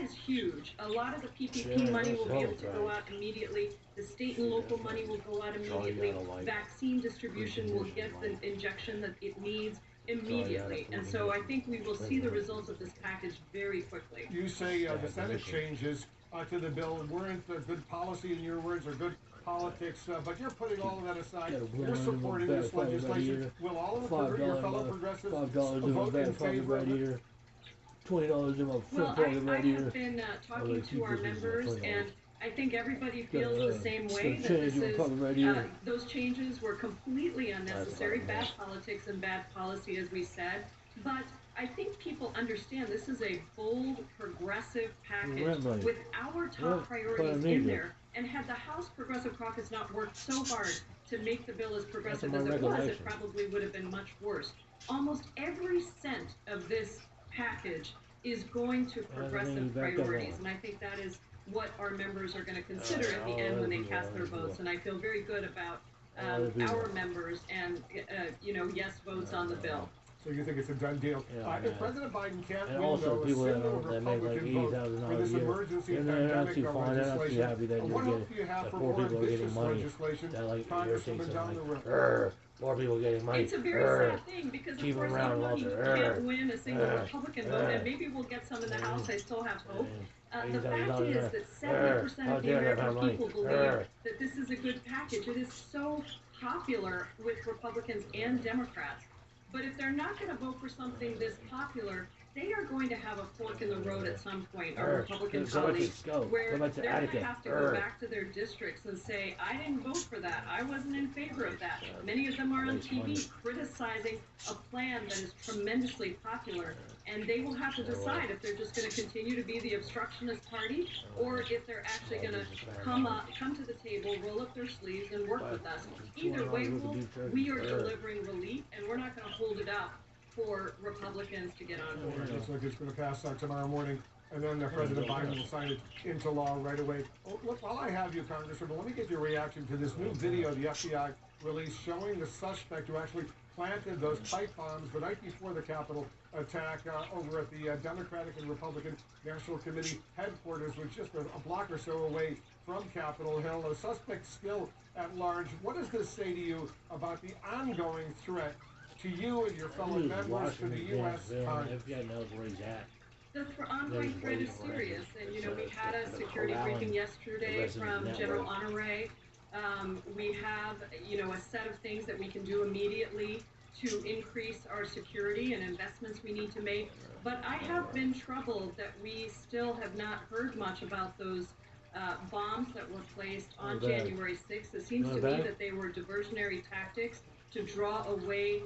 is huge. A lot of the PPP money will be able to go out immediately. The state and local money will go out immediately. Vaccine distribution will get the injection that it needs immediately. And so I think we will see the results of this package very quickly. You say the Senate changes to the bill weren't good policy, in your words, or good politics, but you're putting all of that aside. You're supporting this legislation. Will all of your fellow progressives vote in favor of it? $20 in my Well, I have been talking to our members, and I think everybody feels the same way, that this is, those changes were completely unnecessary, bad politics and bad policy, as we said. But I think people understand this is a bold, progressive package with our top priorities in there. And had the House Progressive Caucus not worked so hard to make the bill as progressive as it was, it probably would have been much worse. Almost every cent of this package is going to progressive priorities, and I think that is what our members are going to consider at the end when they cast their votes. And I feel very good about our members and yes votes on the bill. So you think it's a done deal? If President Biden can't and win, also though, a people single that make like Republican vote for this emergency pandemic legislation, what hope do you have for more ambitious legislation, Congresswoman down the road? More people getting money. It's a very sad thing because, of course, nobody can't win a single Republican vote, and maybe we'll get some in the House. I still have hope. The fact is that 70% of the American people believe that this is a good package. It is so popular with Republicans and Democrats. But if they're not going to vote for something this popular, they are going to have a fork in the road at some point, our Republican colleagues, where they're going to have to go back to their districts and say, I didn't vote for that. I wasn't in favor of that. Many of them are on TV criticizing a plan that is tremendously popular, and they will have to decide if they're just going to continue to be the obstructionist party or if they're actually going to come to the table, roll up their sleeves, and work with us. Either way, we are delivering relief, and we're not going to hold it up for Republicans to get on board. It looks like it's going to pass tomorrow morning, and then President Biden will sign it into law right away. Oh, look, while I have you, Congresswoman, let me get your reaction to this new video the FBI released showing the suspect who actually planted those pipe bombs the night before the Capitol attack over at the Democratic and Republican National Committee headquarters, which just a block or so away from Capitol Hill. A suspect still at large. What does this say to you about the ongoing threat to you and your fellow members, to the U.S. Congress? The ongoing threat is serious, and we had a security briefing yesterday from General Honore. We have a set of things that we can do immediately to increase our security and investments we need to make. But I have been troubled that we still have not heard much about those bombs that were placed on January 6th. It seems to me that they were diversionary tactics to draw away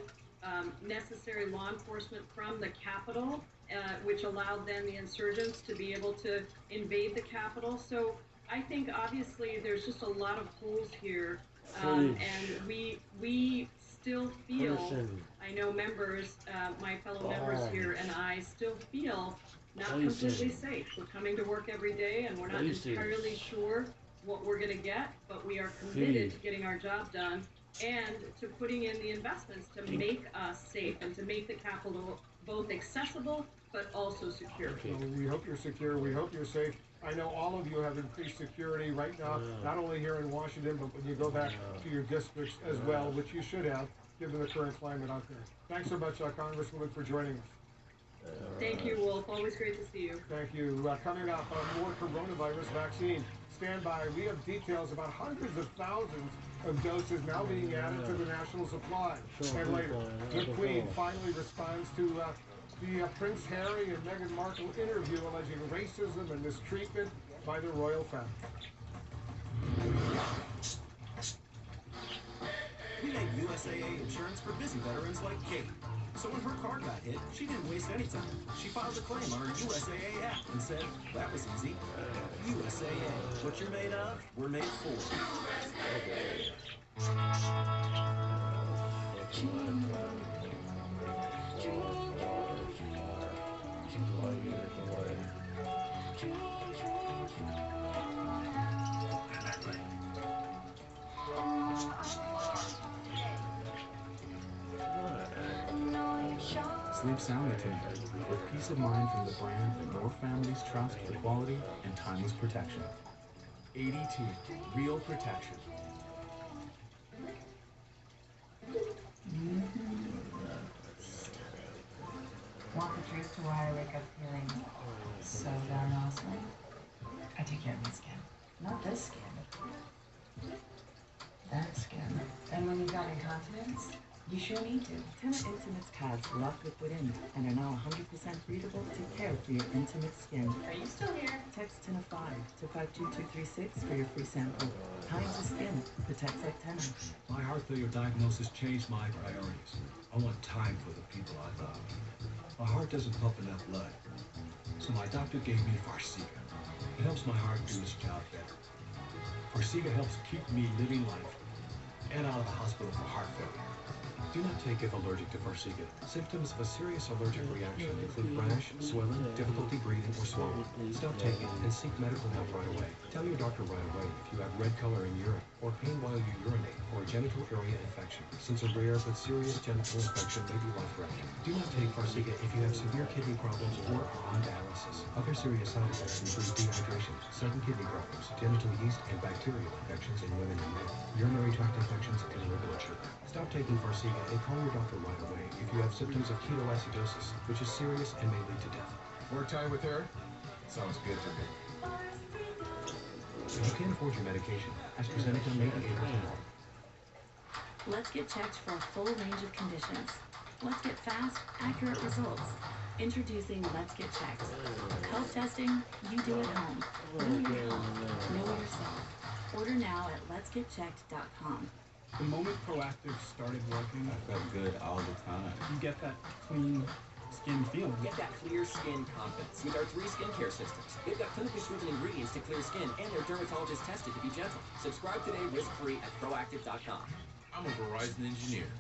necessary law enforcement from the Capitol, which allowed then the insurgents to be able to invade the Capitol. So I think obviously there's just a lot of holes here, and we still feel, I know members, my fellow members here and I still feel not completely safe. We're coming to work every day, and we're not entirely sure what we're going to get, but we are committed to getting our job done and to putting in the investments to make us safe and to make the Capitol both accessible but also secure. Well, we hope you're secure. We hope you're safe. I know all of you have increased security right now, not only here in Washington, but when you go back to your districts as well, which you should have, given the current climate out there. Thanks so much, Congresswoman, for joining us. Thank you, Wolf. Always great to see you. Thank you. Coming up, more coronavirus vaccine. Stand by. We have details about hundreds of thousands of doses now being added to the national supply. And later, the Queen finally responds to the Prince Harry and Meghan Markle interview alleging racism and mistreatment by the royal family. We made USAA insurance for busy veterans like Kate. So when her car got hit, she didn't waste any time. She filed a claim on her USAA app and said, that was easy. USAA, what you're made of, we're made for. Sleep soundly tonight with peace of mind from the brand that more families trust for quality and timeless protection. ADT, real protection. Want the truth to why I wake up feeling so darn awesome? I take care of my skin. Not this skin. That skin. And when you've got incontinence, you sure need to. Tena Intimates pads lock liquid in and are now 100% breathable to care for your intimate skin. Are you still here? Text TENA5 to 52236 for your free sample. Kind to skin protects like Tena. My heart failure diagnosis changed my priorities. I want time for the people I love. My heart doesn't pump enough blood, so my doctor gave me Farxiga. It helps my heart do its job better. Farxiga helps keep me living life and out of the hospital for heart failure. Do not take if allergic to Farxiga. Symptoms of a serious allergic reaction include rash, swelling, difficulty breathing, or swallowing. Stop taking and seek medical help right away. Tell your doctor right away if you have red color in urine, or pain while you urinate, or a genital area infection, since a rare but serious genital infection may be life-threatening. Do not take Farxiga if you have severe kidney problems or are on dialysis. Other serious side effects include dehydration, sudden kidney problems, genital yeast and bacterial infections in women and men, urinary tract infections, and low blood sugar. Stop taking Farxiga and call your doctor right away if you have symptoms of ketoacidosis, which is serious and may lead to death. Work time with her? Sounds good to me. If you can't afford your medication, AstraZeneca may be able to help. Let's get checked for a full range of conditions. Let's get fast, accurate results. Introducing Let's Get Checked. Health testing, you do at home. Know your health. Know yourself. Order now at letsgetchecked.com. The moment Proactive started working, I felt good all the time. you get that clean skin feeling. Get that clear skin confidence with our 3 skincare systems. They've got clinically proven ingredients to clear skin, and they're dermatologist tested to be gentle. Subscribe today risk-free at proactive.com. I'm a Verizon engineer.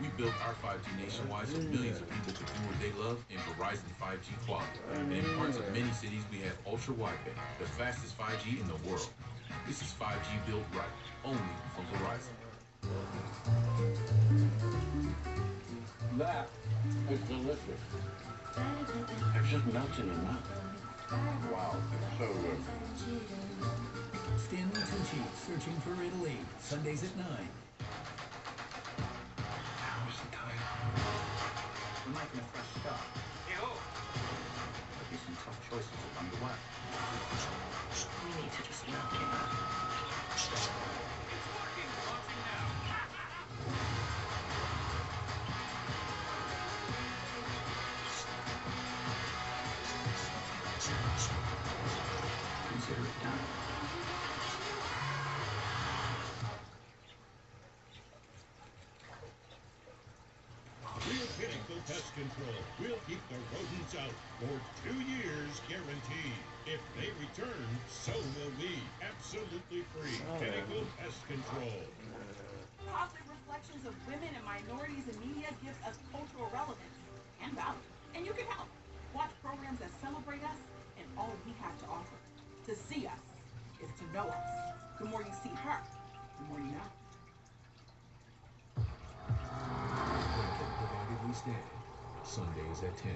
We built our 5G nationwide so millions of people could do what they love in Verizon 5G quality. And in parts of many cities, we have ultra wideband, the fastest 5G in the world. This is 5G built right, only from Verizon. That is delicious. It just melts in your mouth. Wow, it's so good. Stanley Tucci, Searching for Italy, Sundays at 9. Now is the time. We're making a fresh start. Yo! There'll be some tough choices along the way. We need to just knock him out. It's working! Launching now! Consider it done. Real Pinnacle Pest Control will keep the rodents out for 2 years guaranteed. If they return, so will we. Absolutely free. Pinnacle Pest Control. Positive reflections of women and minorities in media gives us cultural relevance and value. And you can help. Watch programs that celebrate us and all we have to offer. To see us is to know us. The more you see her, the more you know. Provided we stand. Sundays at 10.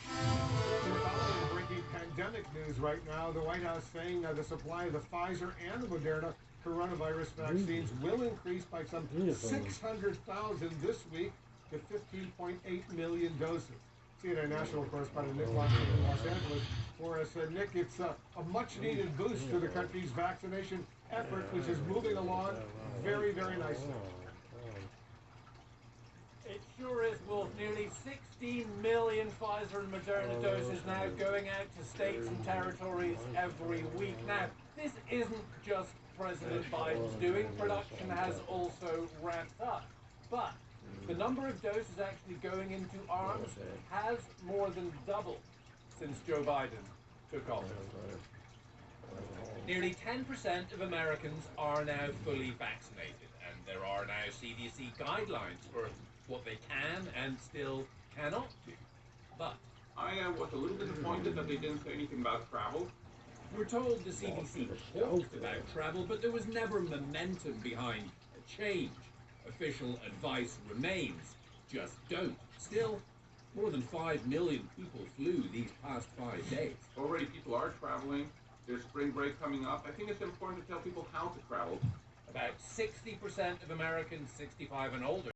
We're following breaking pandemic news right now. The White House saying the supply of the Pfizer and the Moderna coronavirus vaccines will increase by some 600,000 this week to 15.8 million doses. CNN national correspondent Nick Watson in Los Angeles for us. Nick, it's a much-needed boost to the country's vaccination effort, which is moving along very, very nicely. It sure is, Wolf. Nearly 16 million Pfizer and Moderna doses now going out to states and territories every week. Now, this isn't just President Biden's doing. Production has also ramped up. But the number of doses actually going into arms has more than doubled since Joe Biden took office. Nearly 10% of Americans are now fully vaccinated, and there are now CDC guidelines for what they can and still cannot do. But I was a little disappointed that they didn't say anything about travel. We're told the CDC talked about travel, but there was never momentum behind a change. Official advice remains, just don't. Still, more than 5 million people flew these past 5 days. Already people are traveling. There's spring break coming up. I think it's important to tell people how to travel. About 60% of Americans 65 and older